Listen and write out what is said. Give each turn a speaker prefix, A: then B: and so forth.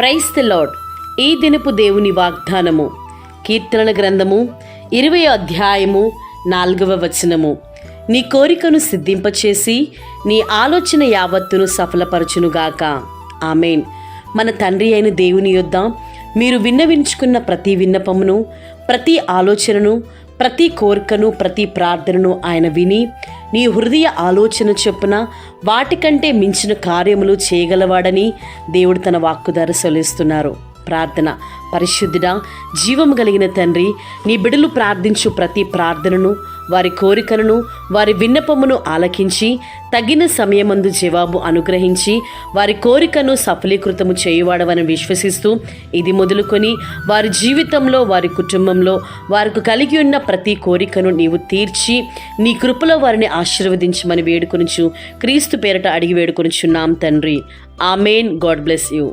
A: Praise the lord. ఈ దినపు దేవుని వాగ్దానము కీర్తనల గ్రంథము 20వ అధ్యాయము 4వ వచనము. నీ కోరికను సిద్ధింపచేసి నీ ఆలోచన యావత్తును సఫలపరచునుగాక. ఆమేన్. మన తండ్రి అయిన దేవుని యొద్ద మీరు విన్నవించుకున్న ప్రతి విన్నపమును, ప్రతి ఆలోచనను, ప్రతి కోరికను, ప్రతి ప్రార్థనను ఆయన విని నీ హృదయ ఆలోచన చొప్పున వాటికంటే మించిన కార్యములు చేయగలవాడని దేవుడు తన వాక్కు ద్వారా సెలవిస్తున్నారు. ప్రార్థన. పరిశుద్ధుడా, జీవము కలిగిన తండ్రి, నీ బిడ్డలు ప్రార్థించు ప్రతి ప్రార్థనను, వారి కోరికలను, వారి విన్నపమును ఆలకించి తగిన సమయమందు జవాబు అనుగ్రహించి వారి కోరికను సఫలీకృతము చేయువాడవని విశ్వసిస్తూ ఇది మొదలుకొని వారి జీవితంలో, వారి కుటుంబంలో వారికి కలిగి ఉన్న ప్రతి కోరికను నీవు తీర్చి నీ కృపలో వారిని ఆశీర్వదించమని వేడుకొనుచు క్రీస్తు పేరట అడిగి వేడుకొనుచున్నాం తండ్రి. ఆమెన్. God bless you.